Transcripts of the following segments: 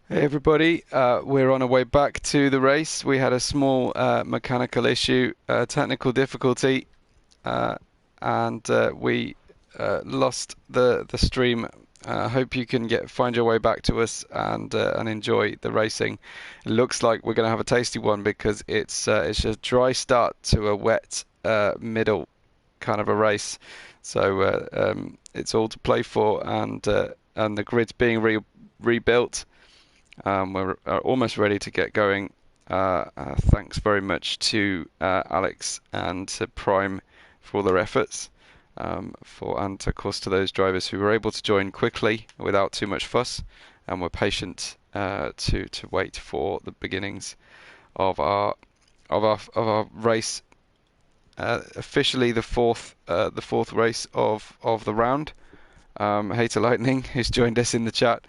Hey everybody, we're on our way back to the race. We had a small mechanical issue, technical difficulty, uh, and we lost the stream. Hope you can find your way back to us and enjoy the racing. It looks like we're going to have a tasty one because it's a dry start to a wet middle kind of a race. So it's all to play for, and the grid's being rebuilt. We're almost ready to get going. Thanks very much to Alex and to Prime for all their efforts, and of course to those drivers who were able to join quickly without too much fuss and were patient to wait for the beginnings of our race. Officially the fourth race of the round. Hater Lightning who's joined us in the chat.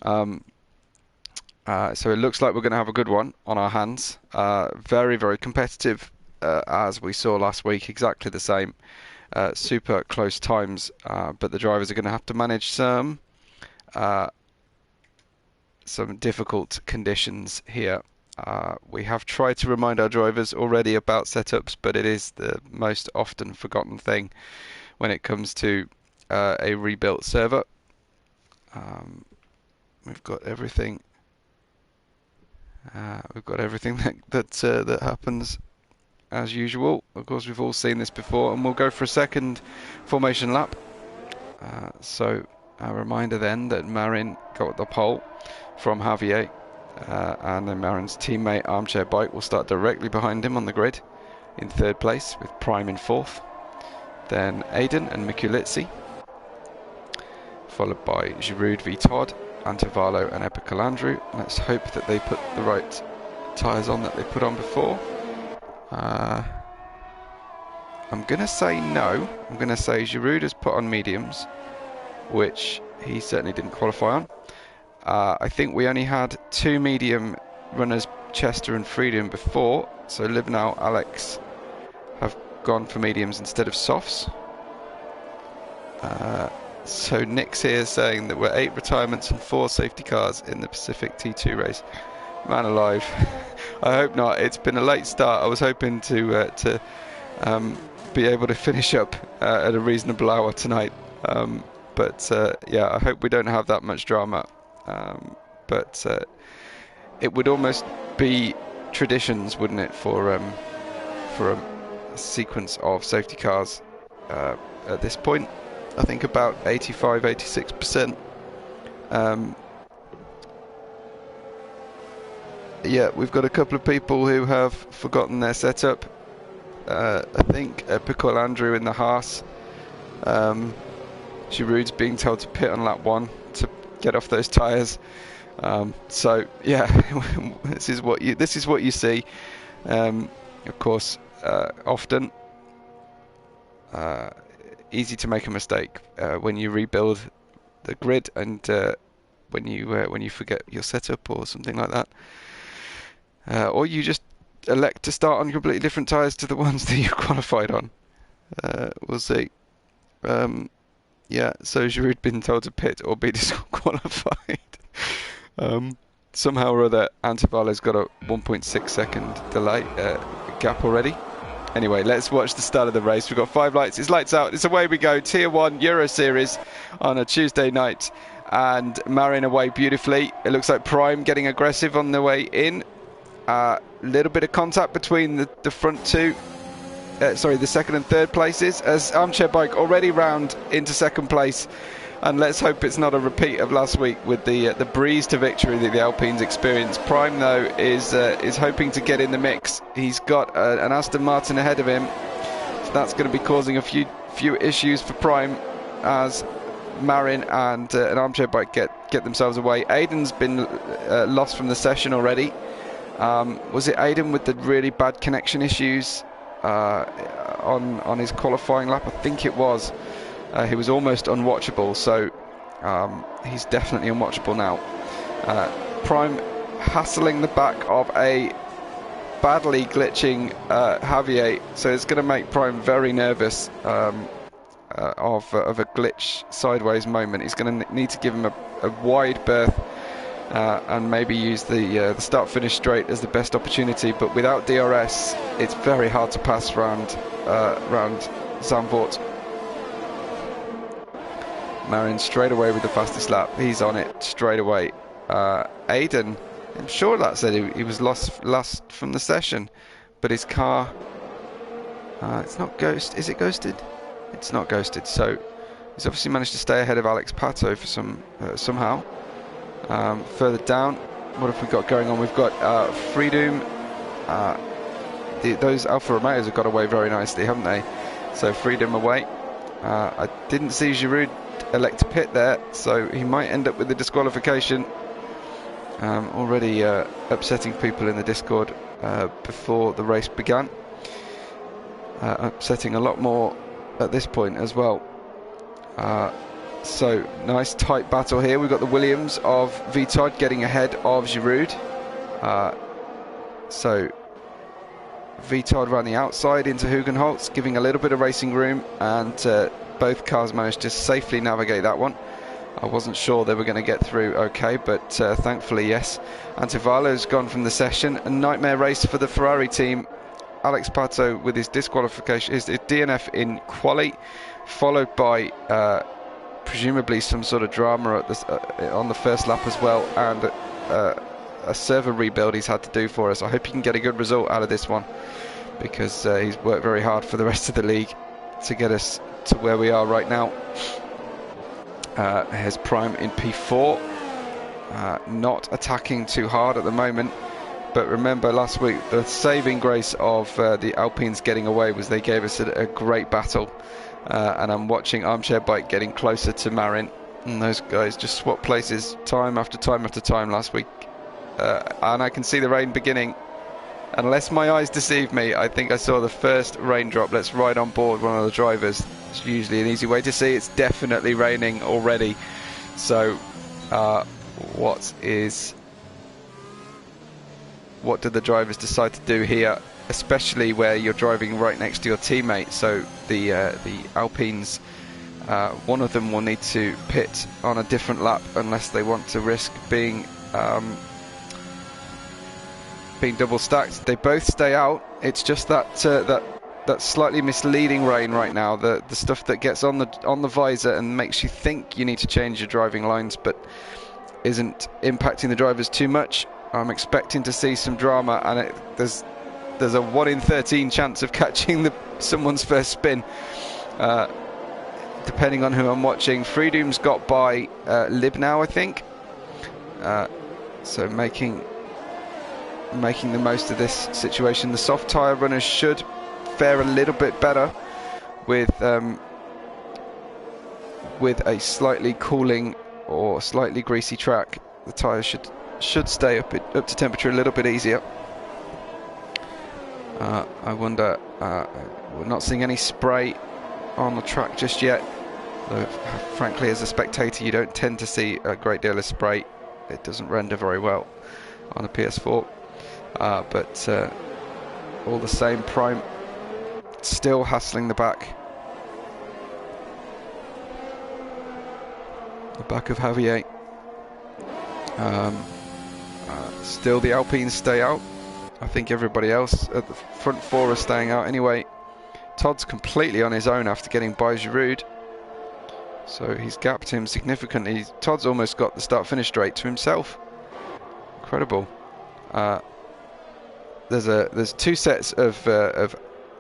Um, so it looks like we're going to have a good one on our hands. Very, very competitive, as we saw last week. Exactly the same. Super close times, but the drivers are going to have to manage uh, some difficult conditions here. We have tried to remind our drivers already about setups, but it is the most often forgotten thing when it comes to a rebuilt server. We've got everything. We've got everything that happens as usual. Of course, we've all seen this before, and we'll go for a second formation lap. So a reminder then that Marin got the pole from Javier, and then Marin's teammate Armchair Bike will start directly behind him on the grid in third place, with Prime in fourth. Then Aiden and Mikulitsi, followed by Giroud v Todd, Antivalo and Epicalandru. Let's hope that they put the right tyres on that they put on before. I'm going to say no. I'm going to say Giroud has put on mediums, which he certainly didn't qualify on. I think we only had two medium runners, Chester and Freedom, before, so Livnow, Alex have gone for mediums instead of softs. So Nick's here saying that we're 8 retirements and 4 safety cars in the Pacific T2 race. Man alive. I hope not. It's been a late start. I was hoping to be able to finish up at a reasonable hour tonight. But yeah, I hope we don't have that much drama. But it would almost be traditions, wouldn't it, for a sequence of safety cars at this point. I think about 85, 86%. Yeah, we've got a couple of people who have forgotten their setup. I think Pickle Andrew in the Haas. Giroud's being told to pit on lap 1 to get off those tyres. So yeah, this is what you see. Of course, often. Easy to make a mistake when you rebuild the grid and when you forget your setup or something like that, or you just elect to start on completely different tyres to the ones that you qualified on. We'll see. Yeah, so Giroud been told to pit or be disqualified. Somehow or other, Antivalo's got a 1.6 second delay gap already. Anyway, let's watch the start of the race. We've got 5 lights. It's lights out. It's away we go. Tier 1 Euro Series on a Tuesday night. And Marin away beautifully. It looks like Prime getting aggressive on the way in. Little bit of contact between the front two. The second and third places. As Armchair Bike already round into second place. And let's hope it's not a repeat of last week with the breeze to victory that the Alpines experienced. Prime, though, is hoping to get in the mix. He's got an Aston Martin ahead of him, so that's going to be causing a few issues for Prime as Marin and an Armchair Bike get themselves away. Aiden's been lost from the session already. Was it Aiden with the really bad connection issues on his qualifying lap? I think it was. He was almost unwatchable, so he's definitely unwatchable now. Prime hassling the back of a badly glitching Javier, so it's going to make Prime very nervous of a glitch sideways moment. He's going to need to give him a wide berth and maybe use the start-finish straight as the best opportunity. But without DRS, it's very hard to pass round Zandvoort. Marin straight away with the fastest lap. He's on it straight away. Aiden, I'm sure that said he was lost from the session, but his car, it's not ghost. Is it ghosted? It's not ghosted. So he's obviously managed to stay ahead of Alex Pato for somehow. Further down, what have we got going on? We've got Freedom. Those Alfa Romeos have got away very nicely, haven't they? So Freedom away. I didn't see Giroud elect to pit there, so he might end up with the disqualification. Already upsetting people in the Discord before the race began. Upsetting a lot more at this point as well. So nice tight battle here. We've got the Williams of Vitod getting ahead of Giroud. So Vitod ran the outside into Hugenholtz, giving a little bit of racing room, and both cars managed to safely navigate that one. I wasn't sure they were going to get through okay, but thankfully yes. Antivalo's gone from the session. A nightmare race for the Ferrari team. Alex Pato with his disqualification, his DNF in quali, followed by presumably some sort of drama at this, on the first lap as well, and a server rebuild he's had to do for us. I hope he can get a good result out of this one, because he's worked very hard for the rest of the league to get us to where we are right now. Here's Prime in P4, not attacking too hard at the moment, but remember last week the saving grace of the Alpines getting away was they gave us a great battle, and I'm watching Armchair Bike getting closer to Marin, and those guys just swapped places time after time after time last week, and I can see the rain beginning. Unless my eyes deceive me, I think I saw the first raindrop. Let's ride on board one of the drivers. It's usually an easy way to see. It's definitely raining already. So what did the drivers decide to do here, especially where you're driving right next to your teammate? So the Alpines, one of them will need to pit on a different lap unless they want to risk being double stacked. They both stay out. It's just that that slightly misleading rain right now, the stuff that gets on the visor and makes you think you need to change your driving lines, but isn't impacting the drivers too much. I'm expecting to see some drama, and there's a 1 in 13 chance of catching someone's first spin, depending on who I'm watching. Freedom's got by Libnow, I think, so making the most of this situation. The soft tyre runners should fare a little bit better with a slightly cooling or slightly greasy track. The tyres should stay up to temperature a little bit easier. I wonder, we're not seeing any spray on the track just yet, though frankly as a spectator you don't tend to see a great deal of spray. It doesn't render very well on a PS4. But all the same, Prime still hassling the back of Javier. Still the Alpines stay out. I think everybody else at the front four are staying out anyway. Todd's completely on his own after getting by Giroud, so he's gapped him significantly. Todd's almost got the start-finish straight to himself. Incredible. There's two sets of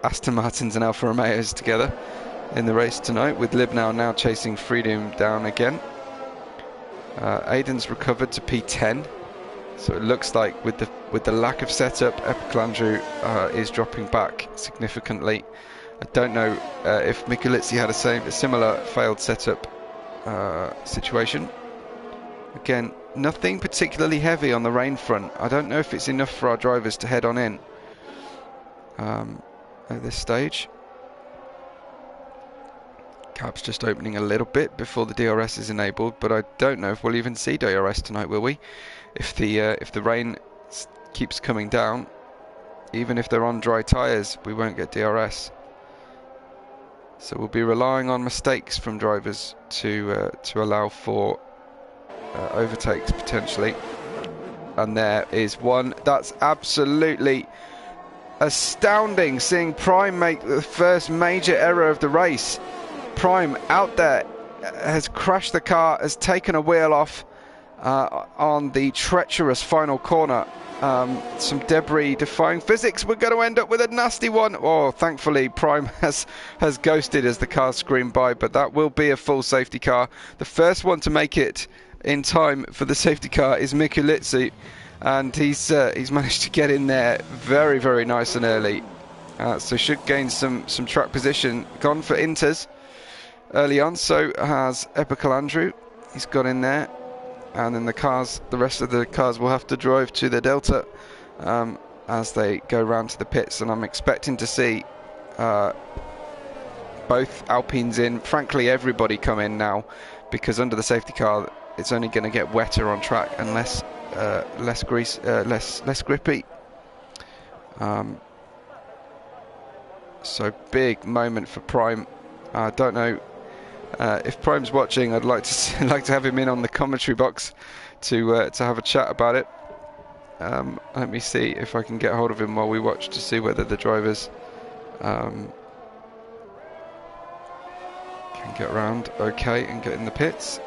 Aston Martins and Alfa Romeos together in the race tonight, with Libnow now chasing Freedom down again. Aiden's recovered to P10, so it looks like with the lack of setup, Epiclandrew is dropping back significantly. I don't know if Mikulizzi had a similar failed setup situation. Again, nothing particularly heavy on the rain front. I don't know if it's enough for our drivers to head on in at this stage. Cap's just opening a little bit before the DRS is enabled, but I don't know if we'll even see DRS tonight, will we? If the rain keeps coming down, even if they're on dry tyres, we won't get DRS. So we'll be relying on mistakes from drivers to allow for overtakes potentially. And there is one. That's absolutely astounding, seeing Prime make the first major error of the race. Prime out there has crashed the car, has taken a wheel off on the treacherous final corner. Some debris defying physics. We're going to end up with a nasty one. Oh, thankfully Prime has ghosted as the car screamed by, but that will be a full safety car. The first one to make it in time for the safety car is Mikulitsi, and he's managed to get in there very, very nice and early, so should gain some track position. Gone for Inters early on, so has Epical Andrew. He's got in there, and then the rest of the cars will have to drive to the Delta as they go round to the pits, and I'm expecting to see both Alpines in. Frankly, everybody come in now, because under the safety car it's only going to get wetter on track and less grippy. So big moment for Prime. I don't know if Prime's watching. I'd like to have him in on the commentary box to have a chat about it. Let me see if I can get hold of him while we watch to see whether the drivers can get around okay and get in the pits.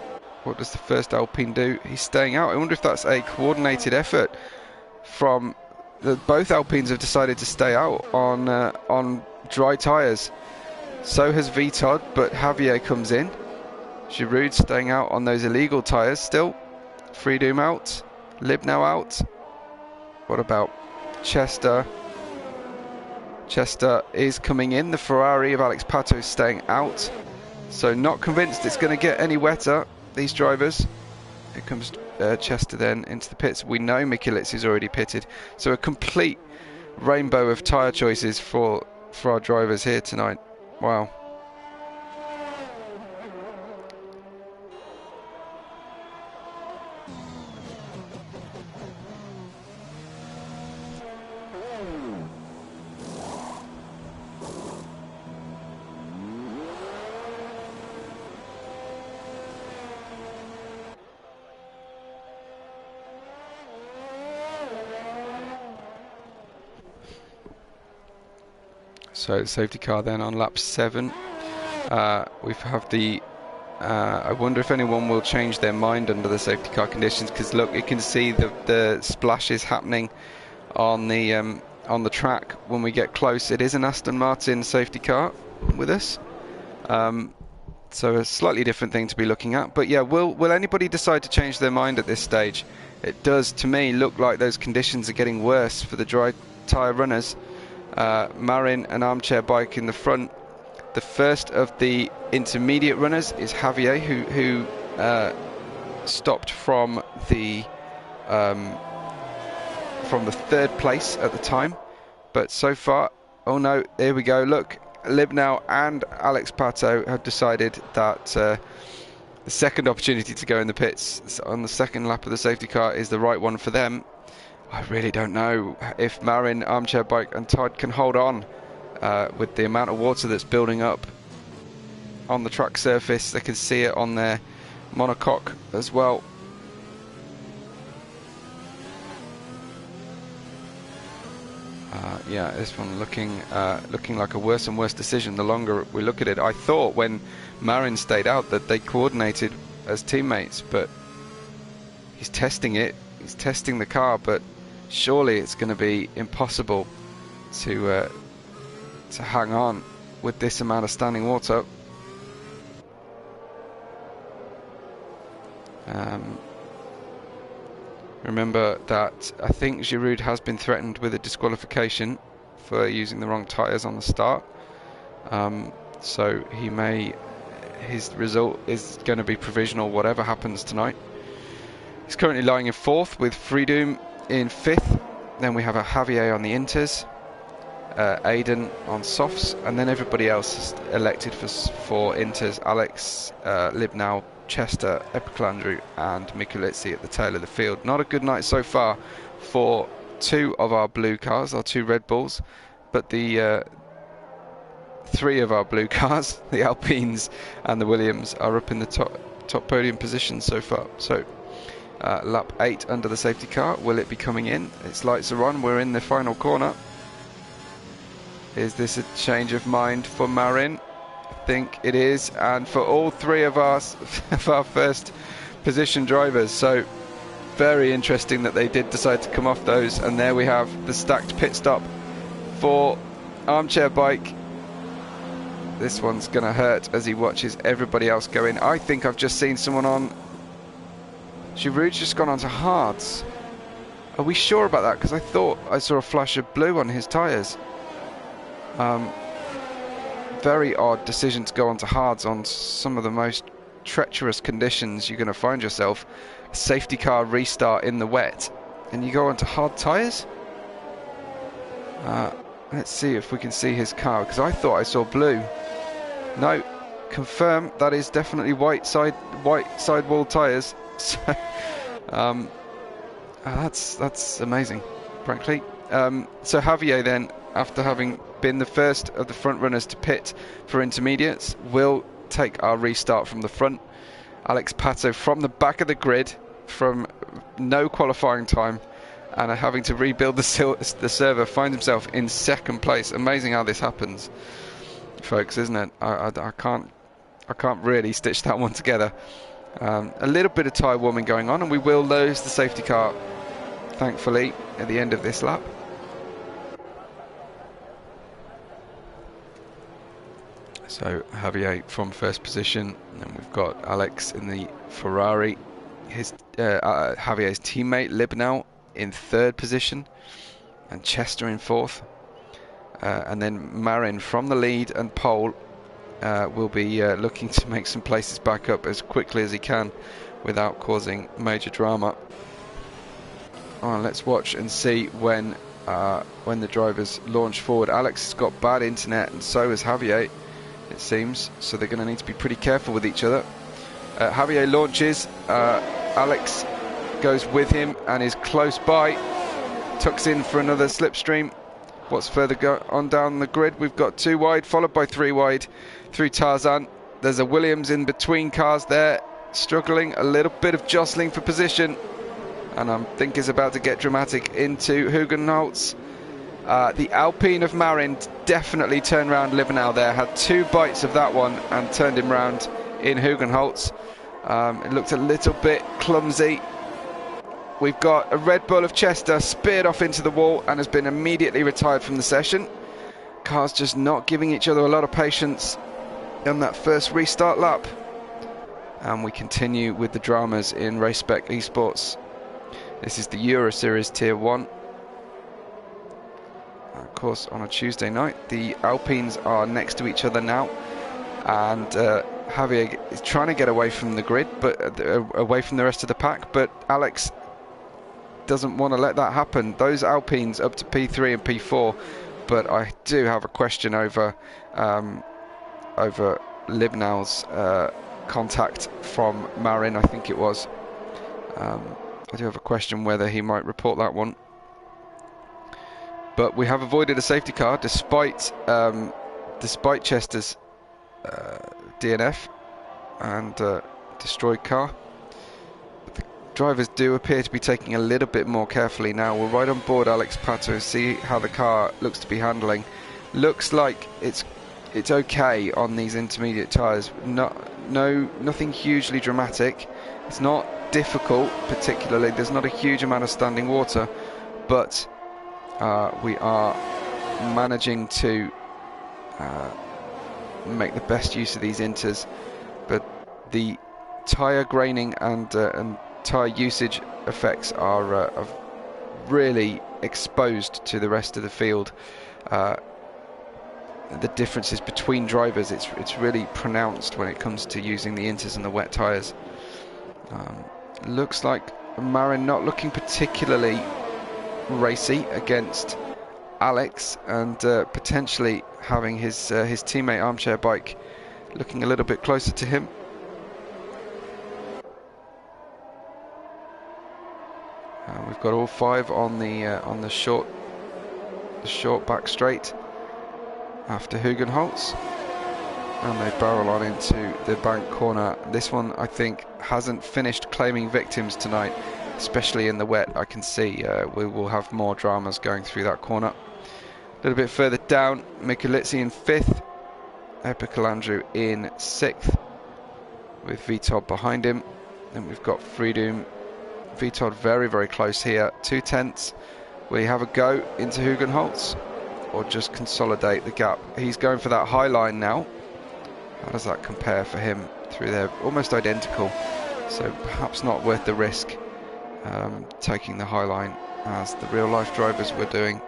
What does the first Alpine do? He's staying out. I wonder if that's a coordinated effort from both Alpines have decided to stay out on dry tyres. So has Vitod, but Javier comes in. Giroud staying out on those illegal tyres still. Freedom out. Libnow out. What about Chester? Chester is coming in. The Ferrari of Alex Pato is staying out. So not convinced it's going to get any wetter, these drivers. Here comes Chester then into the pits. We know Mikulitz is already pitted. So a complete rainbow of tyre choices for our drivers here tonight. Wow. So safety car then on lap 7. We have the I wonder if anyone will change their mind under the safety car conditions, because look, you can see the splashes happening on the track when we get close. It is an Aston Martin safety car with us, so a slightly different thing to be looking at. But yeah, will anybody decide to change their mind at this stage? It does, to me, look like those conditions are getting worse for the dry tyre runners. Marin and Armchair Bike in the front. The first of the intermediate runners is Javier, who stopped from the third place at the time, but so far, oh no, here we go. Look, Libnow and Alex Pato have decided that the second opportunity to go in the pits on the second lap of the safety car is the right one for them. I really don't know if Marin, Armchair Bike and Todd can hold on with the amount of water that's building up on the track surface. They can see it on their monocoque as well. Yeah, this one looking like a worse and worse decision the longer we look at it. I thought when Marin stayed out that they coordinated as teammates, but he's testing it. He's testing the car, but surely it's going to be impossible to hang on with this amount of standing water. Remember that I think Giroud has been threatened with a disqualification for using the wrong tyres on the start. So his result is going to be provisional whatever happens tonight. He's currently lying in 4th with Freedom in 5th. Then we have a Javier on the Inters, Aiden on softs, and then everybody else is elected for Inters. Alex, Libnow, Chester, Epical and Mikulitsi at the tail of the field. Not a good night so far for 2 of our blue cars, our 2 Red Bulls, but the 3 of our blue cars, the Alpines and the Williams, are up in the top podium positions so far. So lap 8 under the safety car. Will it be coming in? Its lights are on. We're in the final corner. Is this a change of mind for Marin? I think it is, and for all three of our first position drivers. So very interesting that they did decide to come off those. And there we have the stacked pit stop for Armchair Bike. This one's going to hurt as he watches everybody else go in. I think I've just seen someone on... Giroud's just gone onto hards. Are we sure about that? Because I thought I saw a flash of blue on his tyres. Very odd decision to go onto hards on some of the most treacherous conditions you're going to find yourself. Safety car restart in the wet, and you go onto hard tyres? Let's see if we can see his car, because I thought I saw blue. No, confirm that is definitely white sidewall tyres. So, that's amazing, frankly. So Javier then, after having been the first of the front runners to pit for intermediates, will take our restart from the front. Alex Pato from the back of the grid, from no qualifying time, and having to rebuild the server, finds himself in second place. Amazing how this happens, folks, isn't it? I can't really stitch that one together. A little bit of tyre warming going on, and we will lose the safety car, thankfully, at the end of this lap. So Javier from first position, and we've got Alex in the Ferrari. Javier's teammate Libnau in third position, and Chester in fourth. And then Marin from the lead and pole will be looking to make some places back up as quickly as he can without causing major drama. Let's watch and see when the drivers launch forward. Alex has got bad internet, and so has Javier, it seems, so they're going to need to be pretty careful with each other. Javier launches, Alex goes with him and is close by, tucks in for another slipstream. What's further on down the grid? We've got 2 wide, followed by 3 wide through Tarzan. There's a Williams in between cars there, struggling, a little bit of jostling for position, and I think is about to get dramatic into Hugenholtz. The Alpine of Marin definitely turned round Livenau there, had 2 bites of that one and turned him round in Hugenholtz. It looked a little bit clumsy. We've got a Red Bull of Chester speared off into the wall and has been immediately retired from the session. Cars just not giving each other a lot of patience on that first restart lap. And we continue with the dramas in Race Spec Esports. This is the Euro Series Tier 1. Of course, on a Tuesday night, the Alpines are next to each other now, and Javier is trying to get away from the grid, but away from the rest of the pack, but Alex doesn't want to let that happen. Those Alpines up to P3 and P4, but I do have a question over Libnau's contact from Marin, I think it was. I do have a question whether he might report that one. But we have avoided a safety car despite Chester's DNF and destroyed car. But the drivers do appear to be taking a little bit more carefully now. We're right on board Alex Pato, see how the car looks to be handling. Looks like it's okay on these intermediate tyres. Nothing hugely dramatic. It's not difficult particularly. There's not a huge amount of standing water, but we are managing to make the best use of these inters. But the tyre graining and tyre usage effects are really exposed to the rest of the field. The differences between drivers, it's really pronounced when it comes to using the inters and the wet tyres. Looks like Marin not looking particularly racy against Alex, and potentially having his teammate Armchair Bike looking a little bit closer to him. We've got all 5 on the short back straight after Hugenholtz, and they barrel on into the bank corner. This one, I think, hasn't finished claiming victims tonight. especially in the wet. I can see we will have more dramas going through that corner. A little bit further down, Mikulicki in 5th, Epikalandru in 6th, with Vitod behind him. Then we've got Freedom, Vitod very, very close here, 2/10. We have a go into Hugenholtz, or just consolidate the gap. He's going for that high line now. How does that compare for him through there? Almost identical, so perhaps not worth the risk taking the high line as the real life drivers were doing.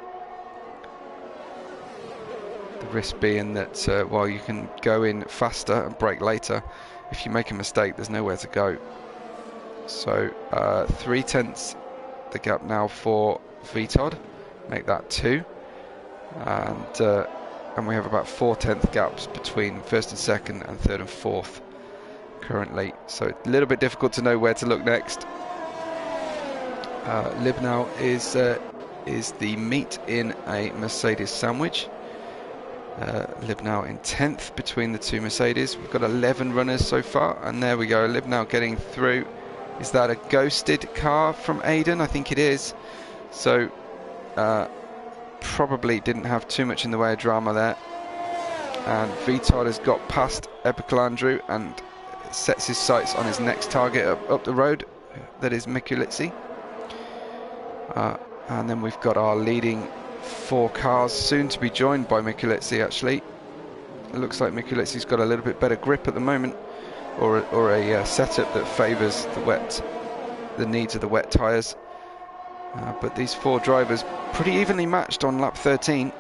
The risk being that while you can go in faster and brake later, if you make a mistake there's nowhere to go. So 3/10 the gap now for Vitod, make that 2, and we have about 4/10 gaps between 1st and 2nd and 3rd and 4th currently, so a little bit difficult to know where to look next. Libnau is the meat in a Mercedes sandwich. Libnau in 10th between the two Mercedes. We've got 11 runners so far, and there we go, Libnau getting through. Is that a ghosted car from Aiden? I think it is. So probably didn't have too much in the way of drama there. And Vitod has got past Epikalandru and sets his sights on his next target up the road. That is Mikulicki. And then we've got our leading 4 cars, soon to be joined by Mikulicki actually. It looks like Mikulicki's got a little bit better grip at the moment, or a setup that favours the needs of the wet tyres. But these 4 drivers pretty evenly matched on lap 13.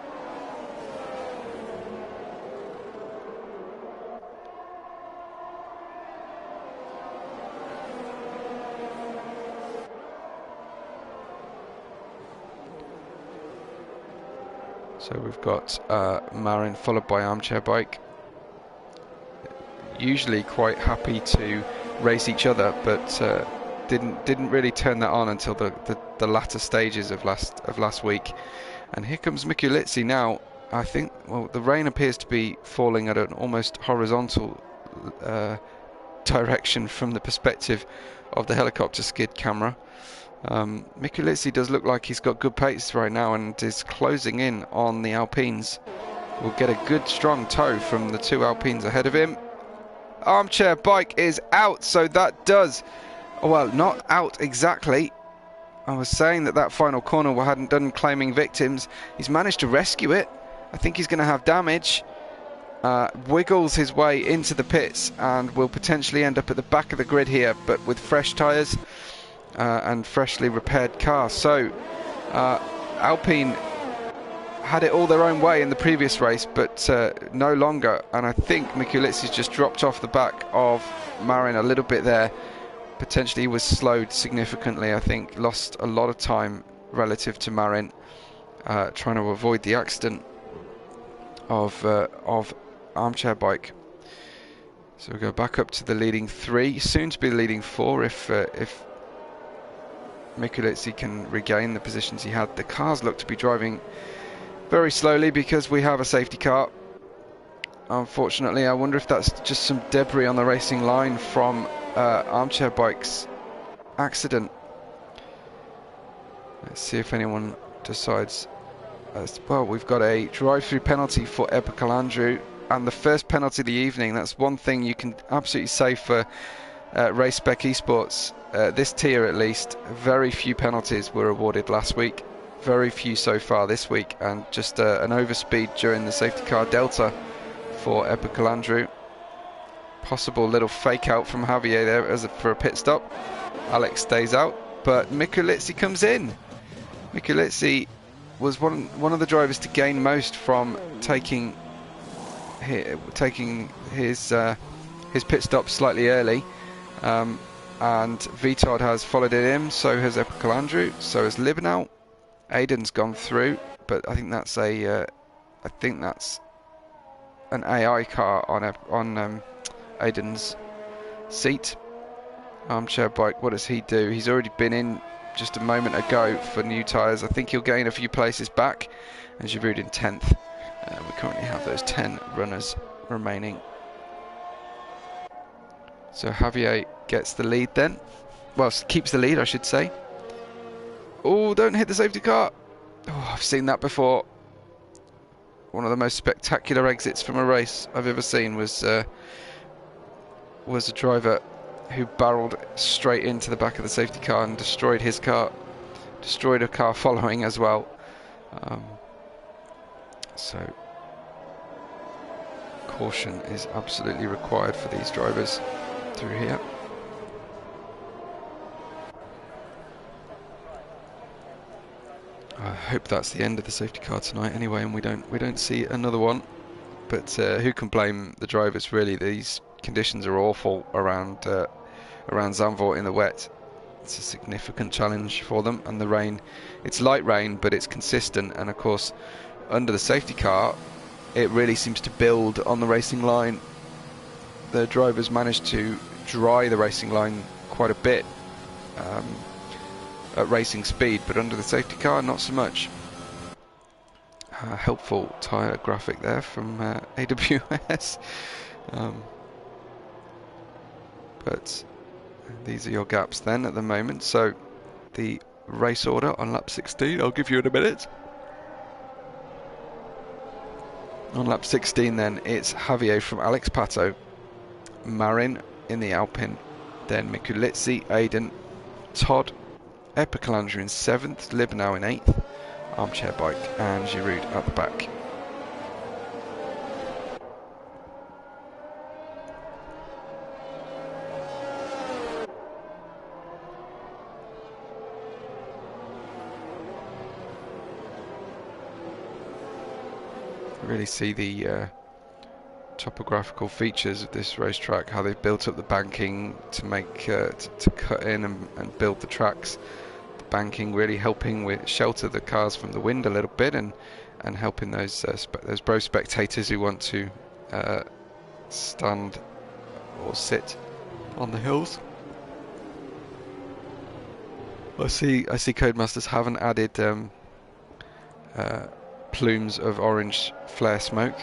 So we've got Marin followed by Armchair Bike. Usually quite happy to race each other, but didn't really turn that on until the latter stages of last week. And here comes Mikulicki now. I think, well, the rain appears to be falling at an almost horizontal direction from the perspective of the helicopter skid camera. Mikulicki does look like he's got good pace right now and is closing in on the Alpines. We'll get a good strong tow from the 2 Alpines ahead of him. Armchair Bike is out, so that does, well, not out exactly. I was saying that final corner hadn't done claiming victims. He's managed to rescue it. I think he's going to have damage. Wiggles his way into the pits and will potentially end up at the back of the grid here, but with fresh tyres and freshly repaired car. So Alpine had it all their own way in the previous race, but no longer, and I think Mikulicki's just dropped off the back of Marin a little bit there. Potentially he was slowed significantly, I think, lost a lot of time relative to Marin, trying to avoid the accident of Armchair Bike. So we go back up to the leading 3, soon to be the leading 4 if Mikulicki can regain the positions he had. The cars look to be driving very slowly because we have a safety car. Unfortunately, I wonder if that's just some debris on the racing line from Armchair Bike's accident. Let's see if anyone decides. Well, we've got a drive-through penalty for Epikalandru, and the first penalty of the evening. That's one thing you can absolutely say for Race Spec Esports. This tier at least, very few penalties were awarded last week. Very few so far this week, and just an overspeed during the safety car delta for Epikalandru. Possible little fake out from Javier there for a pit stop. Alex stays out, but Mikulicki comes in. Mikulicki was one of the drivers to gain most from taking his pit stop slightly early, and Vitod has followed it in. So has Epikalandru. So has Libnau. Aiden's gone through, but I think that's an AI car on Aiden's seat. Armchair Bike, what does he do? He's already been in just a moment ago for new tyres. I think he'll gain a few places back, and Giroud in 10th. We currently have those 10 runners remaining. So Javier gets the lead then. well, keeps the lead, I should say. Oh, don't hit the safety car. Oh, I've seen that before. One of the most spectacular exits from a race I've ever seen was a driver who barreled straight into the back of the safety car and destroyed his car, destroyed a car following as well. So caution is absolutely required for these drivers through here. I hope that's the end of the safety car tonight anyway, and we don't see another one. But who can blame the drivers, really? These conditions are awful around Zandvoort in the wet. It's a significant challenge for them, and the rain, it's light rain, but it's consistent, and of course under the safety car it really seems to build on the racing line. The drivers managed to dry the racing line quite a bit at racing speed, but under the safety car not so much. Helpful tyre graphic there from AWS. But these are your gaps then at the moment. So the race order on lap 16, I'll give you in a minute. On lap 16 then, it's Javier from Alex Pato, Marin in the Alpine, then Mikulitsi, Aiden, Todd, Epicalandra in 7th, Libanow in 8th, Armchair Bike and Giroud at the back. Really see the topographical features of this racetrack, how they've built up the banking to make to cut in and build the tracks. The banking really helping with shelter the cars from the wind a little bit, and helping those bro spectators who want to stand or sit on the hills. I see Codemasters haven't added plumes of orange flare smoke,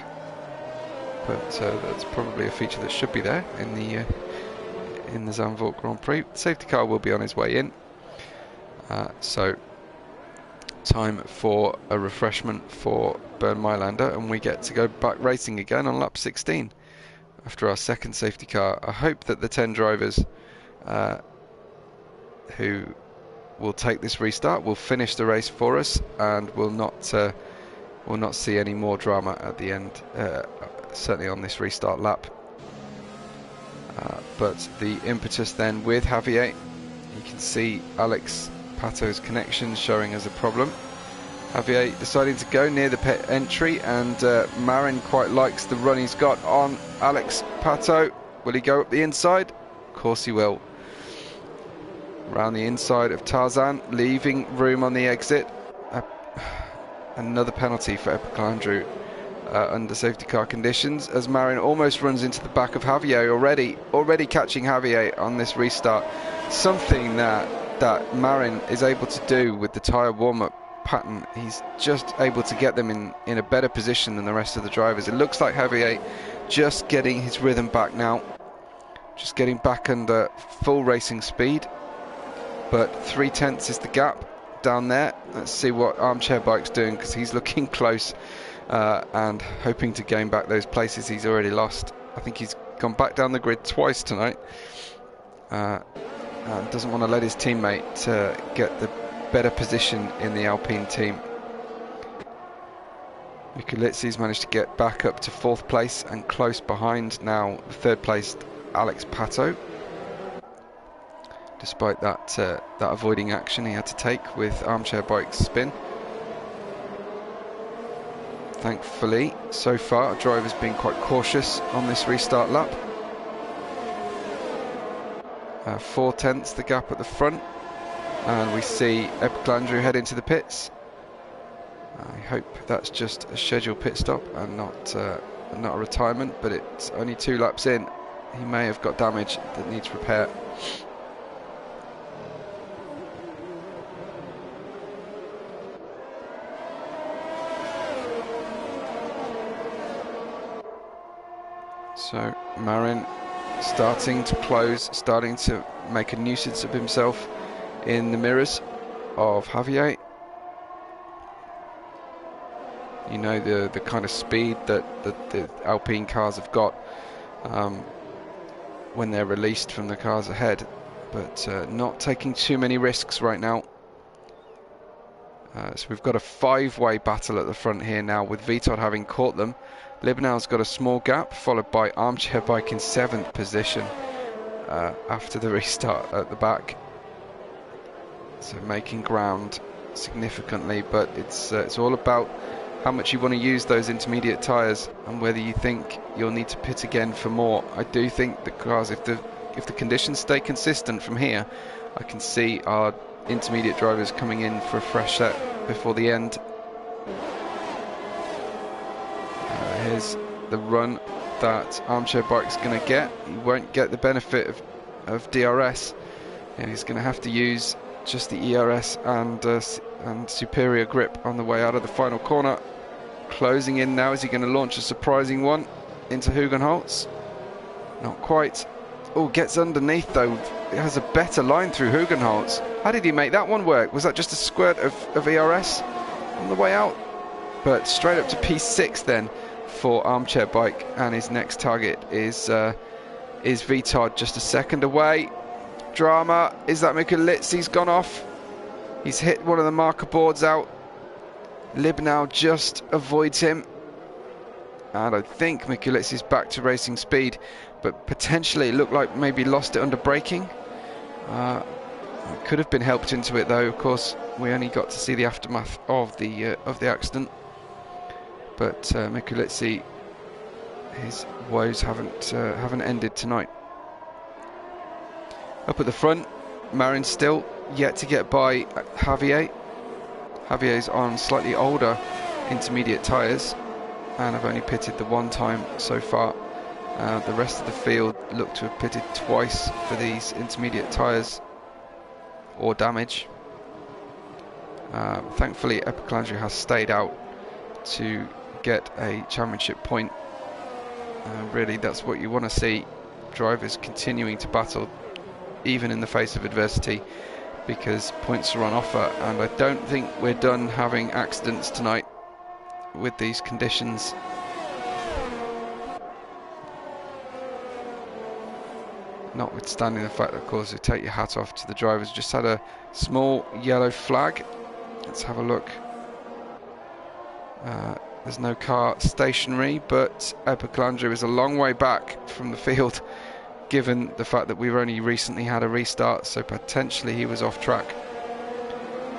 but that's probably a feature that should be there in the Zandvoort Grand Prix. Safety car will be on his way in, so time for a refreshment for Bernd Mailander, and we get to go back racing again on lap 16 after our second safety car. I hope that the 10 drivers who will take this restart will finish the race for us, and will not see any more drama at the end, certainly on this restart lap. But the impetus then with Javier, you can see Alex Pato's connection showing as a problem. Javier deciding to go near the pit entry, and Marin quite likes the run he's got on Alex Pato. Will he go up the inside? Of course he will. Around the inside of Tarzan, leaving room on the exit. Another penalty for Epicalandra under safety car conditions, as Marin almost runs into the back of Javier already catching Javier on this restart. Something that Marin is able to do with the tyre warm-up pattern. He's just able to get them in a better position than the rest of the drivers. It looks like Javier just getting his rhythm back now, just getting back under full racing speed, but 3/10 is the gap down there. Let's see what Armchair Bike's doing, because he's looking close and hoping to gain back those places he's already lost. I think he's gone back down the grid twice tonight, and doesn't want to let his teammate get the better position in the Alpine team. Mikulitzi's managed to get back up to 4th place and close behind now the 3rd placed Alex Pato, despite that avoiding action he had to take with Armchair Bike's spin. Thankfully, so far, drivers been quite cautious on this restart lap. 4/10 the gap at the front, and we see Epicalandra head into the pits. I hope that's just a scheduled pit stop and not a retirement, but it's only 2 laps in. He may have got damage that needs repair. So Marin starting to close, starting to make a nuisance of himself in the mirrors of Javier. You know the kind of speed that the Alpine cars have got when they're released from the cars ahead, but not taking too many risks right now. So we've got a 5-way battle at the front here now, with Vitod having caught them. Libnau's got a small gap, followed by Armchair Bike in 7th position after the restart at the back. So making ground significantly, but it's all about how much you want to use those intermediate tyres and whether you think you'll need to pit again for more. I do think the cars, if the conditions stay consistent from here, I can see our intermediate drivers coming in for a fresh set before the end. Here's the run that Armchair Bike's going to get. He won't get the benefit of DRS, and he's going to have to use just the ERS and superior grip on the way out of the final corner. Closing in now. Is he going to launch a surprising one into Hugenholtz? Not quite. Oh, gets underneath though. It has a better line through Hugenholtz. How did he make that one work? Was that just a squirt of ERS on the way out? But straight up to P6 then for Armchair Bike, and his next target is Vitod, just a second away. Drama. Is that Mikulitski's gone off? He's hit one of the marker boards out. Libnau just avoids him, and I think Mikulitski's back to racing speed, but potentially it looked like maybe lost it under braking. Could have been helped into it though. Of course, we only got to see the aftermath of the accident. But Mikulitski, his woes haven't ended tonight. Up at the front, Marin still yet to get by Javier. Javier's on slightly older intermediate tyres, and I've only pitted the one time so far. The rest of the field look to have pitted twice for these intermediate tyres or damage. Thankfully, Epiclandre has stayed out to get a championship point. Really, that's what you want to see. Drivers continuing to battle even in the face of adversity, because points are on offer, and I don't think we're done having accidents tonight with these conditions. Notwithstanding the fact that, of course, you take your hat off to the drivers. Just had a small yellow flag. Let's have a look. There's no car stationary, but Epiclandre is a long way back from the field, given the fact that we've only recently had a restart, so potentially he was off track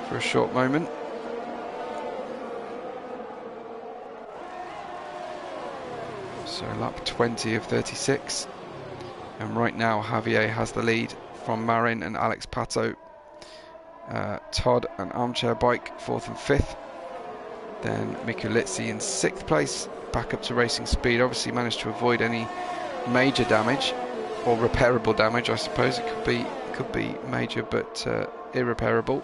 for a short moment. So lap 20 of 36, and right now Javier has the lead from Marin and Alex Pato. Todd and Armchair Bike 4th and 5th. Then Mikulitski in 6th place, back up to racing speed. Obviously managed to avoid any major damage, or repairable damage, I suppose. It could be major, but irreparable.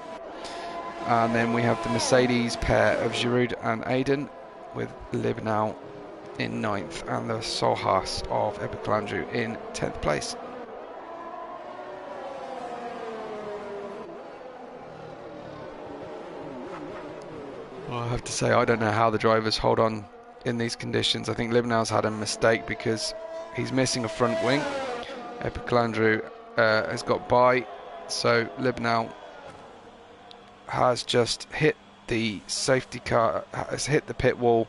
And then we have the Mercedes pair of Giroud and Aiden, with Libnau in 9th and the Sohas of Epiclandre in 10th place. Well, I have to say, I don't know how the drivers hold on in these conditions. I think Libnau's had a mistake because he's missing a front wing. Epiclandre has got by, so Libnau has just hit the safety car, has hit the pit wall,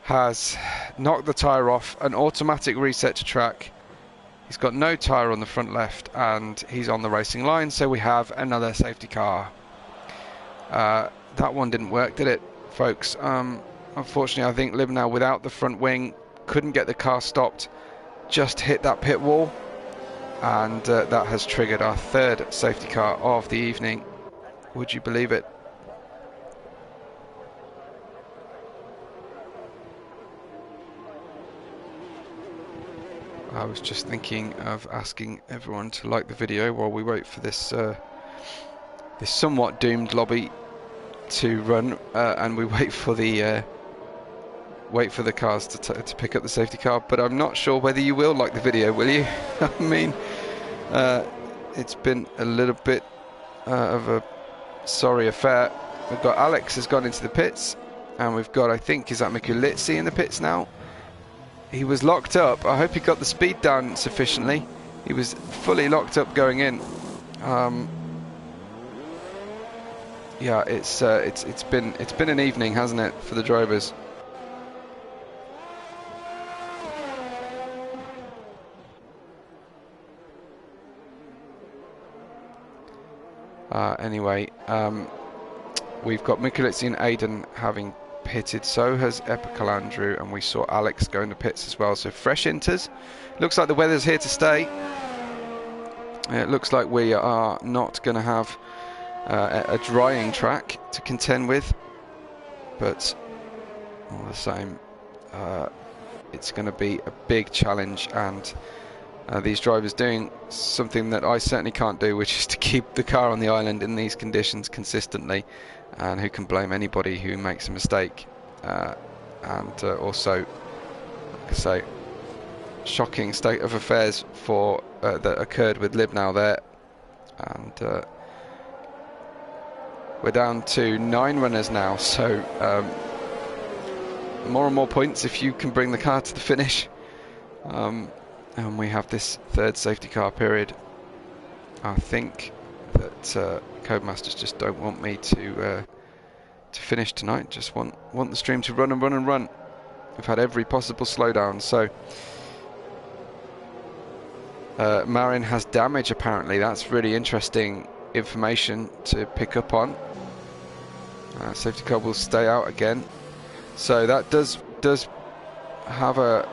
has knocked the tyre off, an automatic reset to track. He's got no tyre on the front left, and he's on the racing line, so we have another safety car. That one didn't work, did it, folks? Unfortunately, I think Libnau, without the front wing, couldn't get the car stopped, just hit that pit wall, and that has triggered our 3rd safety car of the evening. Would you believe it? I was just thinking of asking everyone to like the video while we wait for this this somewhat doomed lobby to run, and we wait for the cars to pick up the safety car. But I'm not sure whether you will like the video, will you? I mean, it's been a little bit of a sorry affair. We've got Alex has gone into the pits, and we've got, I think, is that Mikulitsi in the pits now? He was locked up. I hope he got the speed down sufficiently. He was fully locked up going in. Yeah, it's been an evening, hasn't it, for the drivers? Anyway, we've got Mikulitsi and Aiden having pitted. So has Epikalandru, and we saw Alex go into pits as well. So fresh inters. Looks like the weather's here to stay. It looks like we are not going to have a drying track to contend with, but all the same, it's going to be a big challenge, and these drivers doing something that I certainly can't do, which is to keep the car on the island in these conditions consistently, and who can blame anybody who makes a mistake. And also, like I say, shocking state of affairs for that occurred with Libnow there, and we're down to 9 runners now, so more and more points if you can bring the car to the finish. And we have this third safety car period. I think that Codemasters just don't want me to finish tonight. Just want the stream to run and run and run. We've had every possible slowdown. So Marin has damage apparently. That's really interesting information to pick up on. Safety car will stay out again. So that does have a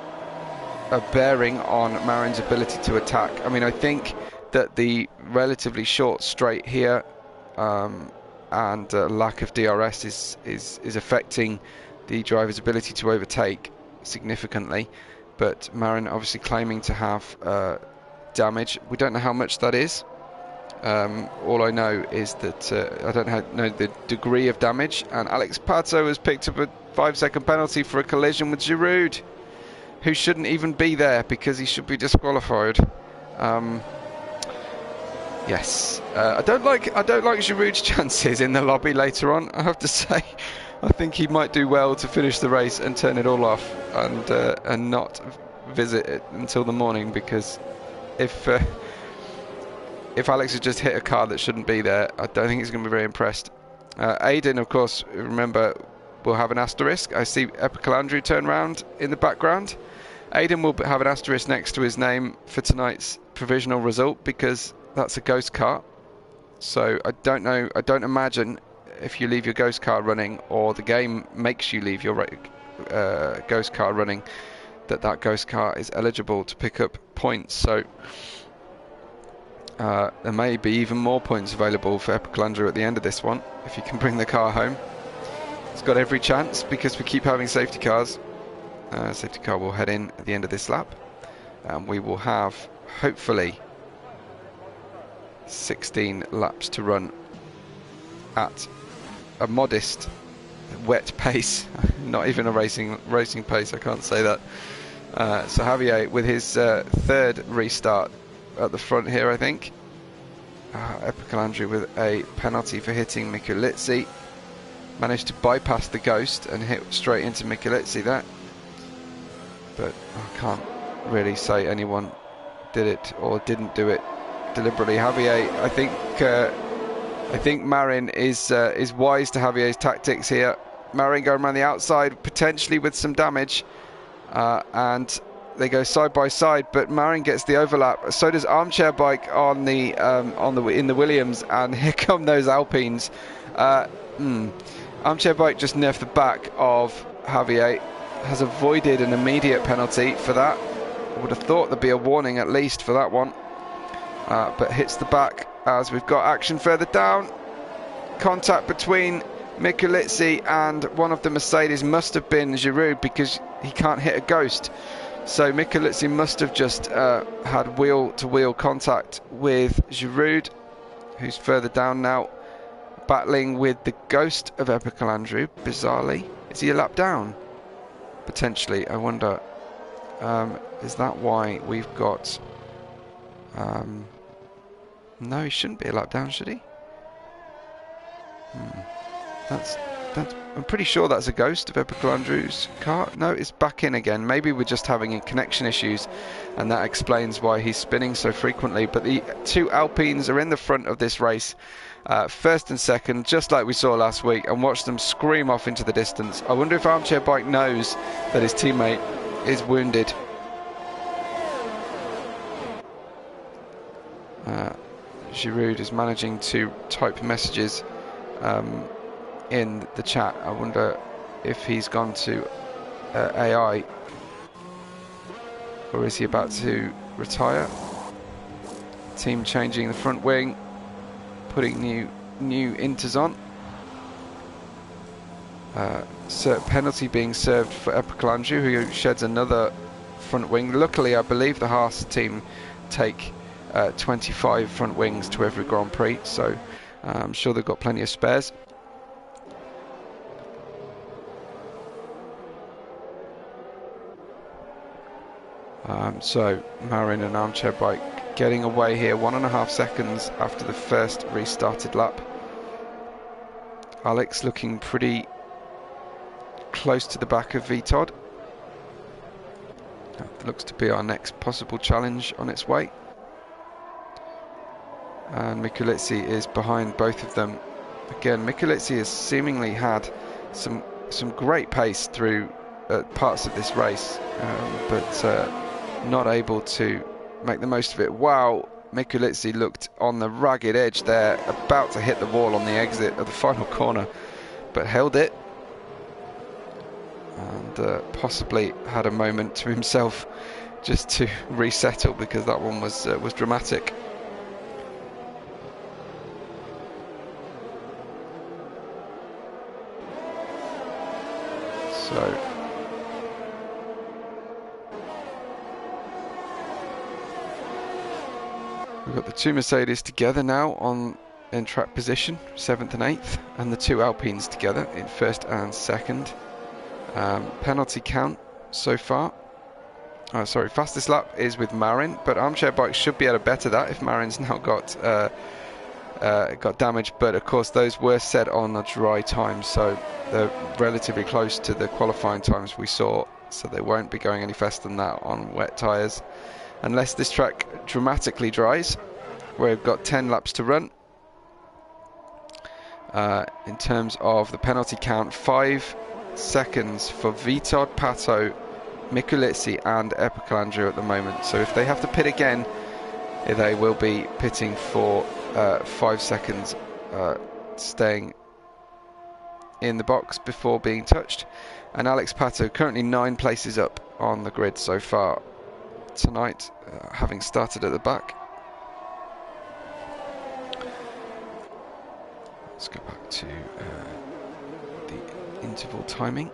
bearing on Marin's ability to attack. I mean, I think that the relatively short straight here and lack of DRS is affecting the driver's ability to overtake significantly, but Marin obviously claiming to have damage. We don't know how much that is. All I know is that I don't know the degree of damage, and Alex Pato has picked up a 5-second penalty for a collision with Giroud, who shouldn't even be there because he should be disqualified. Yes, I don't like Giroud's chances in the lobby later on, I have to say. I think he might do well to finish the race and turn it all off and not visit it until the morning, because if Alex had just hit a car that shouldn't be there, I don't think he's going to be very impressed. Aiden, of course, remember, will have an asterisk. I see Epikalandru turn round in the background. Aiden will have an asterisk next to his name for tonight's provisional result, because that's a ghost car. So I don't know, I don't imagine if you leave your ghost car running, or the game makes you leave your ghost car running, that ghost car is eligible to pick up points. So there may be even more points available for Epikalandru at the end of this one, if you can bring the car home. It's got every chance, because we keep having safety cars. Safety car will head in at the end of this lap, and we will have, hopefully, 16 laps to run at a modest wet pace. Not even a racing pace, I can't say that. So Javier with his third restart at the front here, I think. Epikalandru with a penalty for hitting Mikulitsi. Managed to bypass the ghost and hit straight into Mikulitsi there. But I can't really say anyone did it or didn't do it deliberately. Javier, I think Marin is wise to Javier's tactics here. Marin going around the outside, potentially with some damage, and they go side by side. But Marin gets the overlap. So does Armchair Bike in the Williams, and here come those Alpines. Armchair Bike just nerfed the back of Javier. Has avoided an immediate penalty for that. I would have thought there'd be a warning at least for that one, but hits the back as we've got action further down. Contact between Mikulitsi and one of the Mercedes. Must have been Giroud, because he can't hit a ghost. So Mikulitsi must have just had wheel-to-wheel contact with Giroud, who's further down now, battling with the ghost of Epikalandru, bizarrely. Is he a lap down? Potentially, I wonder. Is that why we've got No, he shouldn't be a lap down, should he? That's I'm pretty sure that's a ghost of Epiclandru's car. No, it's back in again. Maybe we're just having connection issues, and that explains why he's spinning so frequently. But the two Alpines are in the front of this race, first and second, just like we saw last week, and watch them scream off into the distance. I wonder if Armchair Bike knows that his teammate is wounded. Giroud is managing to type messages in the chat. I wonder if he's gone to AI, or is he about to retire? Team changing the front wing, putting new inters on. Penalty being served for Epiclandru, who sheds another front wing. Luckily, I believe the Haas team take 25 front wings to every Grand Prix, so I'm sure they've got plenty of spares. So Marin and Armchair Bike getting away here, 1.5 seconds after the first restarted lap. Alex looking pretty close to the back of Vitod. That looks to be our next possible challenge on its way. And Mikulitsi is behind both of them. Again, Mikulitsi has seemingly had some great pace through parts of this race, but not able to make the most of it. Wow, Mikulitsi looked on the ragged edge there, about to hit the wall on the exit of the final corner, but held it, and possibly had a moment to himself just to resettle, because that one was dramatic. So we've got the two Mercedes together now in track position, 7th and 8th, and the two Alpines together in 1st and 2nd. Penalty count so far. Sorry, fastest lap is with Marin, but Armchair Bike should be able to better that if Marin's now got damage. But of course, those were set on a dry time, so they're relatively close to the qualifying times we saw, so they won't be going any faster than that on wet tyres, unless this track dramatically dries. We've got 10 laps to run. In terms of the penalty count, 5 seconds for Vitod, Pato, Mikulitsi and Epiclandru at the moment. So if they have to pit again, they will be pitting for 5 seconds, staying in the box before being touched. And Alex Pato currently 9 places up on the grid so far tonight, having started at the back. Let's go back to the interval timing.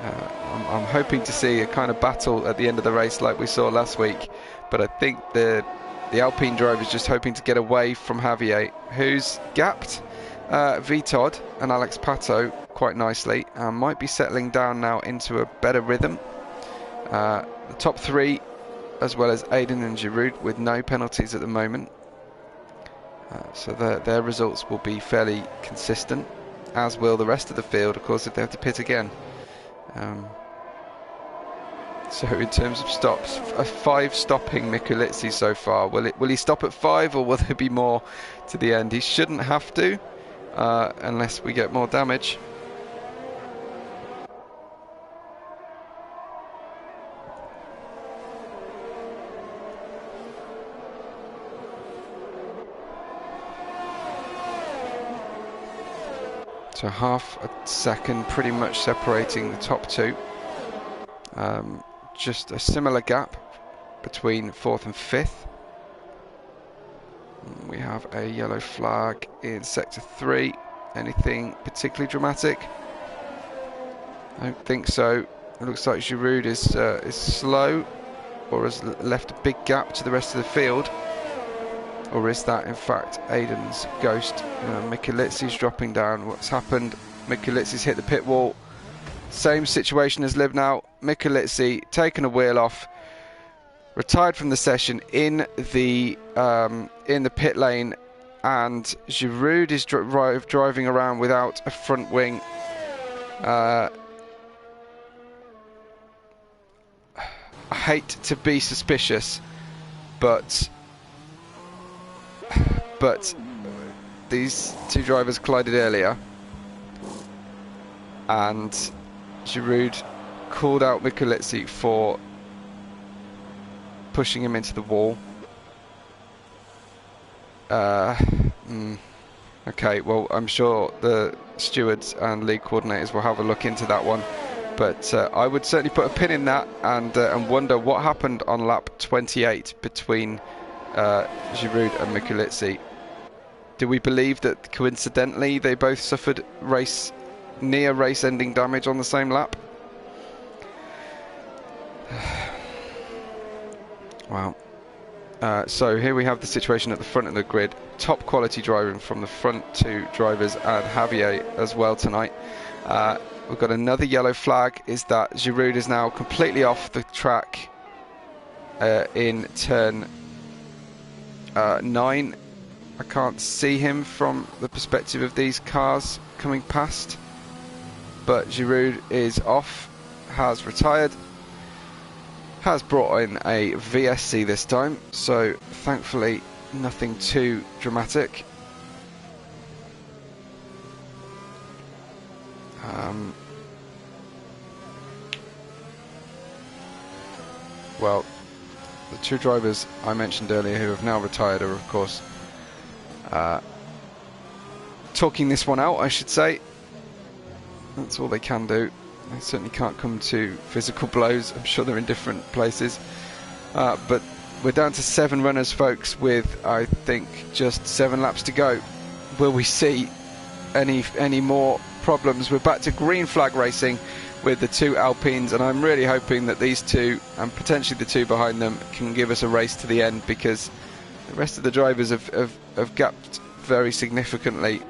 I'm hoping to see a kind of battle at the end of the race like we saw last week, but I think the Alpine driver is just hoping to get away from Javier, who's gapped Vitod and Alex Pato quite nicely, and might be settling down now into a better rhythm. The top 3, as well as Aiden and Giroud, with no penalties at the moment. So their results will be fairly consistent, as will the rest of the field, of course, if they have to pit again. So in terms of stops, 5 stopping Mikulitsi so far. Will he stop at 5, or will there be more to the end? He shouldn't have to, unless we get more damage. So half a second pretty much separating the top 2. Just a similar gap between 4th and 5th. We have a yellow flag in sector 3. Anything particularly dramatic? I don't think so. It looks like Giroud is slow, or has left a big gap to the rest of the field. Or is that in fact Aiden's ghost? Mikulitsi's dropping down. What's happened? Mikulitsi's hit the pit wall. Same situation as Liv now. Mikulitsi taking a wheel off. retired from the session in the pit lane, and Giroud is driving around without a front wing. I hate to be suspicious, but these two drivers collided earlier, and Giroud called out Mikuliczi for pushing him into the wall. Okay, well, I'm sure the stewards and league coordinators will have a look into that one, but I would certainly put a pin in that and wonder what happened on lap 28 between Giroud and Mikuliczi. Do we believe that coincidentally they both suffered near race-ending damage on the same lap? Wow. So here we have the situation at the front of the grid. Top quality driving from the front two drivers and Javier as well tonight. We've got another yellow flag. Is that Giroud is now completely off the track in turn 9. I can't see him from the perspective of these cars coming past, but Giroud is off, has retired, has brought in a VSC this time, so thankfully nothing too dramatic. Well, the two drivers I mentioned earlier who have now retired are, of course, talking this one out, I should say. That's all they can do. They certainly can't come to physical blows. I'm sure they're in different places. But we're down to 7 runners, folks, with, I think, just 7 laps to go. Will we see any more problems? We're back to green flag racing with the 2 Alpines, and I'm really hoping that these 2, and potentially the 2 behind them, can give us a race to the end, because the rest of the drivers have gapped very significantly.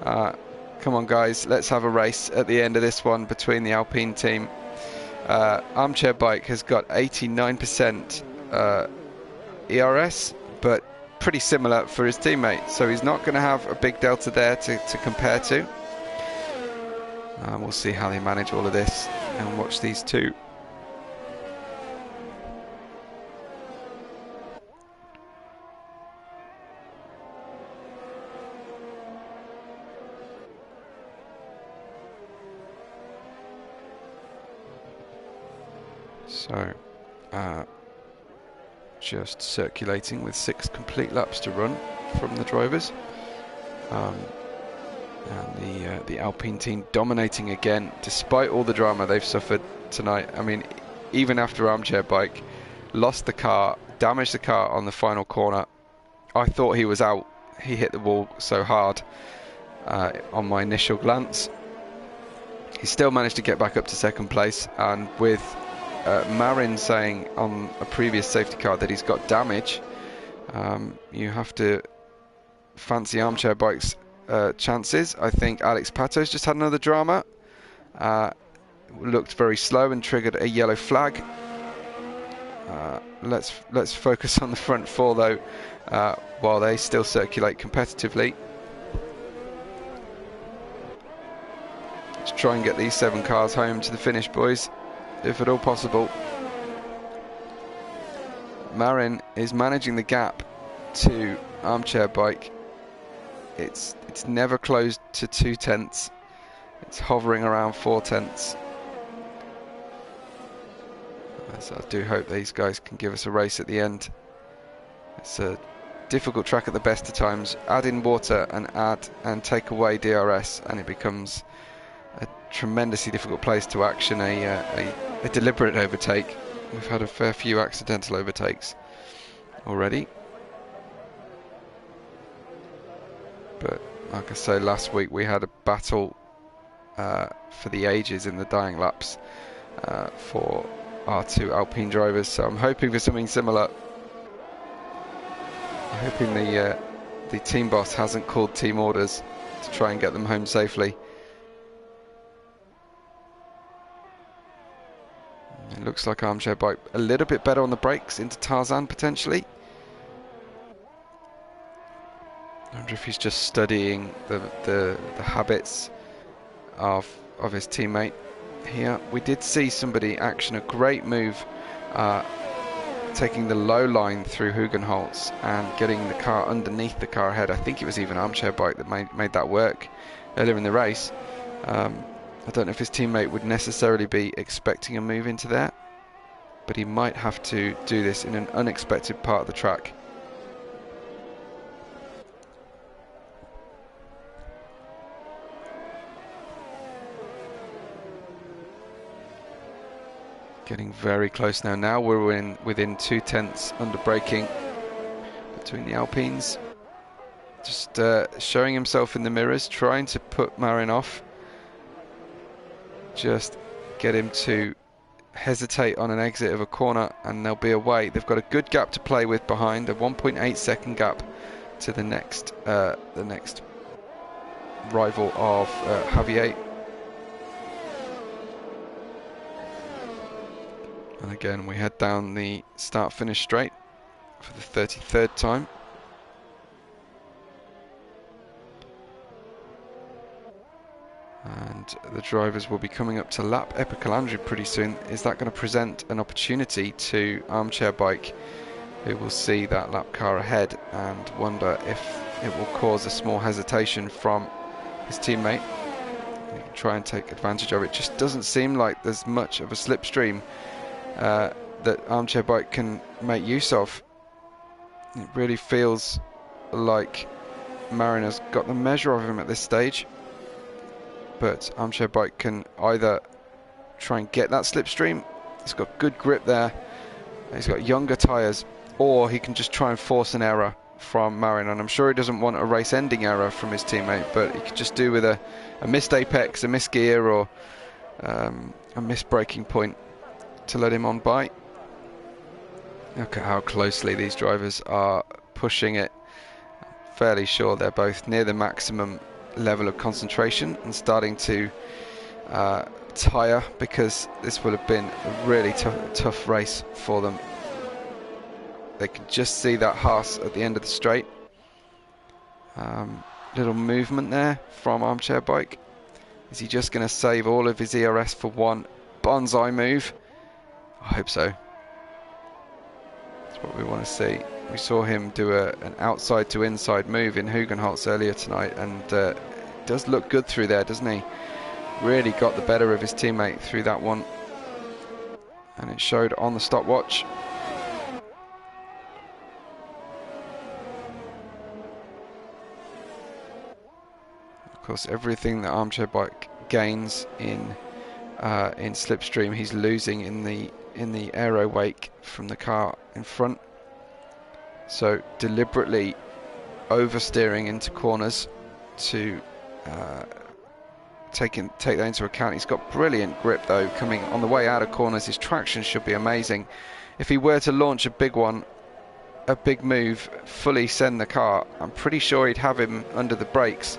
Come on, guys, let's have a race at the end of this one between the Alpine team. Armchair Bike has got 89% ERS, but pretty similar for his teammate, so he's not going to have a big delta there to compare to. We'll see how they manage all of this and watch these 2. So, just circulating with 6 complete laps to run from the drivers, and the Alpine team dominating again, despite all the drama they've suffered tonight. I mean, even after Armchair Bike lost the car, damaged the car on the final corner, I thought he was out. He hit the wall so hard on my initial glance. He still managed to get back up to 2nd place, and with Marin saying on a previous safety car that he's got damage, you have to fancy Armchair Bike's chances. I think Alex Pato's just had another drama. Looked very slow and triggered a yellow flag. Let's focus on the front 4 though, while they still circulate competitively. Let's try and get these 7 cars home to the finish, boys, if at all possible. Marin is managing the gap to Armchair Bike. It's never closed to 2/10. It's hovering around 4/10. So I do hope these guys can give us a race at the end. It's a difficult track at the best of times. Add in water and take away DRS, and it becomes a tremendously difficult place to action a deliberate overtake. We've had a fair few accidental overtakes already, but like I say, last week we had a battle for the ages in the dying laps for our 2 Alpine drivers, so I'm hoping for something similar. I'm hoping the team boss hasn't called team orders to try and get them home safely. It Looks like Armchair Bike a little bit better on the brakes into Tarzan potentially. I wonder if he's just studying the habits of his teammate here. We did see somebody action a great move, taking the low line through Hugenholtz and getting the car underneath the car ahead. I think it was even Armchair Bike that made that work earlier in the race. I don't know if his teammate would necessarily be expecting a move into there, but he might have to do this in an unexpected part of the track. Getting very close now. Now we're within 2/10 under braking between the Alpines. Just showing himself in the mirrors, trying to put Marin off. Just get him to hesitate on an exit of a corner and they'll be away. They've got a good gap to play with behind, a 1.8 second gap to the next rival of Javier. And again, we head down the start-finish straight for the 33rd time. And the drivers will be coming up to lap Epicalandri pretty soon. Is that going to present an opportunity to Armchair Bike, who will see that lap car ahead and wonder if it will cause a small hesitation from his teammate? He can try and take advantage of it. Just doesn't seem like there's much of a slipstream that Armchair Bike can make use of. It really feels like Marin has got the measure of him at this stage, but Armchair Bike can either try and get that slipstream, he's got good grip there, he's got younger tyres, or he can just try and force an error from Marin. And I'm sure he doesn't want a race-ending error from his teammate, but he could just do with a missed apex, a missed gear, or a missed braking point to let him on by. Look at how closely these drivers are pushing it. I'm fairly sure they're both near the maximum level of concentration and starting to tire, because this will have been a really tough race for them. They can just see that Haas at the end of the straight. Little movement there from Armchair Bike. Is he just going to save all of his ERS for one bonsai move? I hope so. That's what we want to see. We saw him do an outside to inside move in Hugenholtz earlier tonight, and it does look good through there, doesn't he? Really got the better of his teammate through that one, and it showed on the stopwatch. Of course, everything that Armchair Bike gains in slipstream, he's losing in the aero wake from the car in front. So deliberately oversteering into corners to take that into account. He's got brilliant grip though, coming on the way out of corners. His traction should be amazing. If he were to launch a big move, fully send the car, I'm pretty sure he'd have him under the brakes.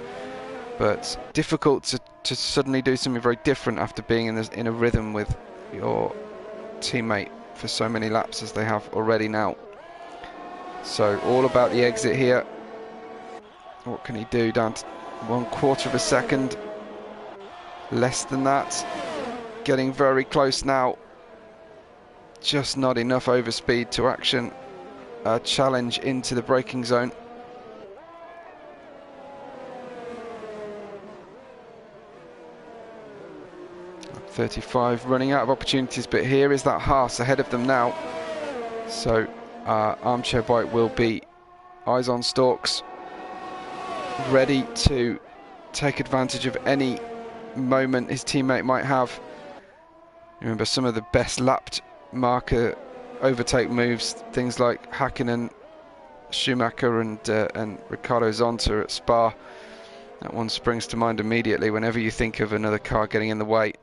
But difficult to suddenly do something very different after being in a rhythm with your teammate for so many laps as they have already now. So all about the exit here. What can he do? Down to 1/4 of a second, less than that. Getting very close now. Just not enough overspeed to action a challenge into the braking zone. .35, running out of opportunities, but here is that Haas ahead of them now. So Armchair Bike will be eyes on stalks, ready to take advantage of any moment his teammate might have. Remember, some of the best lapped marker overtake moves, things like Hakkinen, Schumacher and Ricardo Zonta at Spa. That one springs to mind immediately whenever you think of another car getting in the way.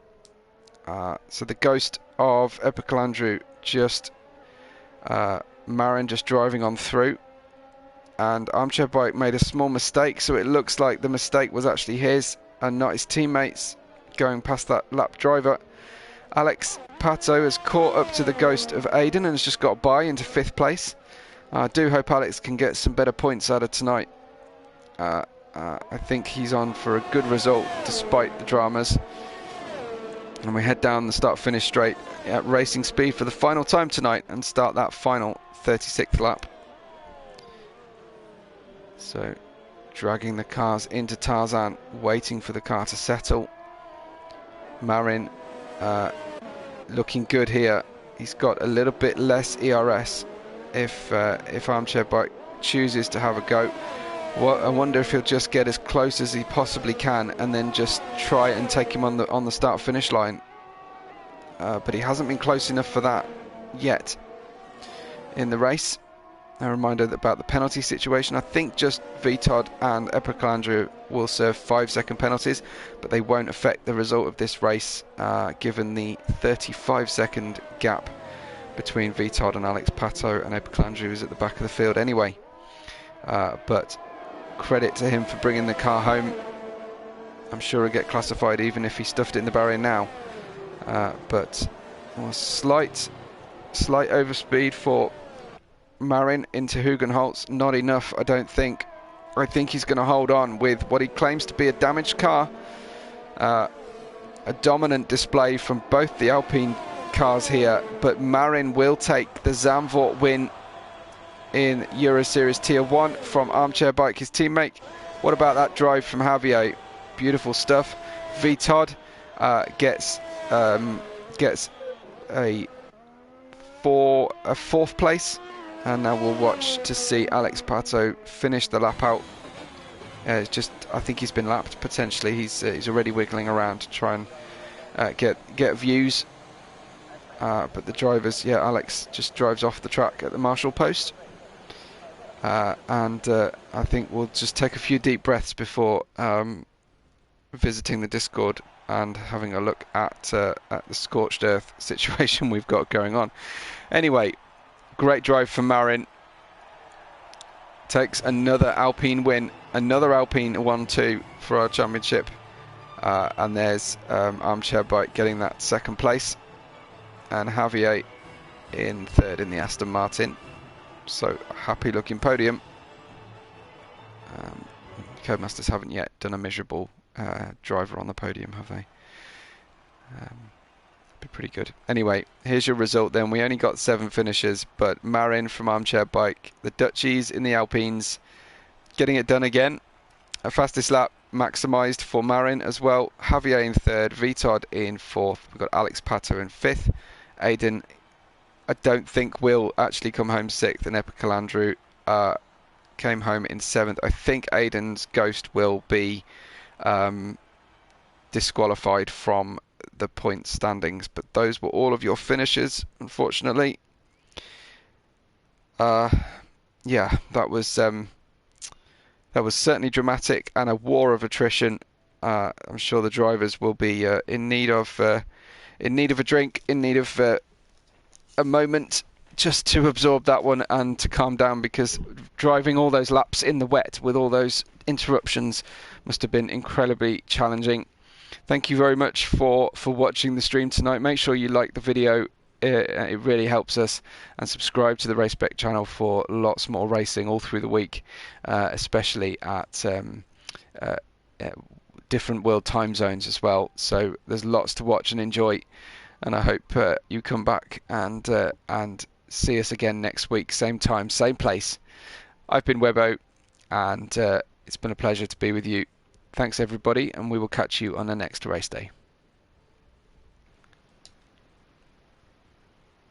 So the ghost of Epicalandri, just Marin just driving on through, and Armchair Bike made a small mistake, so it looks like the mistake was actually his and not his teammates going past that lap driver. Alex Pato has caught up to the ghost of Aiden and has just got by into 5th place. I do hope Alex can get some better points out of tonight. I think he's on for a good result despite the dramas. And we head down the start-finish straight at racing speed for the final time tonight and start that final 36th lap. So dragging the cars into Tarzan, waiting for the car to settle. Marin looking good here. He's got a little bit less ERS if Armchair Bike chooses to have a go. Well, I wonder if he'll just get as close as he possibly can and then just try and take him on the start-finish line. But he hasn't been close enough for that yet in the race. A reminder about the penalty situation. I think just Vitod and Epicalandru will serve 5-second penalties, but they won't affect the result of this race, given the 35-second gap between Vitod and Alex Pato, and Epicalandru is at the back of the field anyway. But credit to him for bringing the car home. I'm sure he'll get classified even if he stuffed it in the barrier now. But slight overspeed for Marin into Hugenholtz. Not enough, I don't think. I think he's going to hold on with what he claims to be a damaged car. A dominant display from both the Alpine cars here, but Marin will take the Zandvoort win in Euro Series Tier 1 from Armchair Bike, his teammate. What about that drive from Javier? Beautiful stuff. Vitod gets a 4th place, and now we'll watch to see Alex Pato finish the lap out. It's just, I think he's been lapped potentially. He's already wiggling around to try and get views. But the drivers, yeah, Alex just drives off the track at the Marshall post. And I think we'll just take a few deep breaths before visiting the Discord and having a look at the scorched earth situation we've got going on. Anyway, great drive from Marin. Takes another Alpine win, another Alpine 1-2 for our championship. And there's Armchair Bike getting that 2nd place, and Javier in 3rd in the Aston Martin. So happy looking podium. Codemasters haven't yet done a miserable driver on the podium, have they? Be pretty good. Anyway, here's your result then. We only got 7 finishers, but Marin from Armchair Bike, the Dutchies in the Alpines, getting it done again. A fastest lap maximised for Marin as well. Javier in 3rd, Vitod in 4th. We've got Alex Pato in 5th. Aiden, I don't think will actually come home 6th, and Epicalandru came home in 7th. I think Aiden's ghost will be disqualified from the point standings, but those were all of your finishes, unfortunately. Yeah, that was certainly dramatic and a war of attrition. I'm sure the drivers will be in need of a drink, in need of a moment just to absorb that one and to calm down, because driving all those laps in the wet with all those interruptions must have been incredibly challenging. Thank you very much for watching the stream tonight. Make sure you like the video. It really helps us, and subscribe to the Race Spec channel for lots more racing all through the week, especially at different world time zones as well. So there's lots to watch and enjoy, and I hope you come back and see us again next week, same time, same place. I've been Webbo, and it's been a pleasure to be with you. Thanks everybody, and we will catch you on the next race day.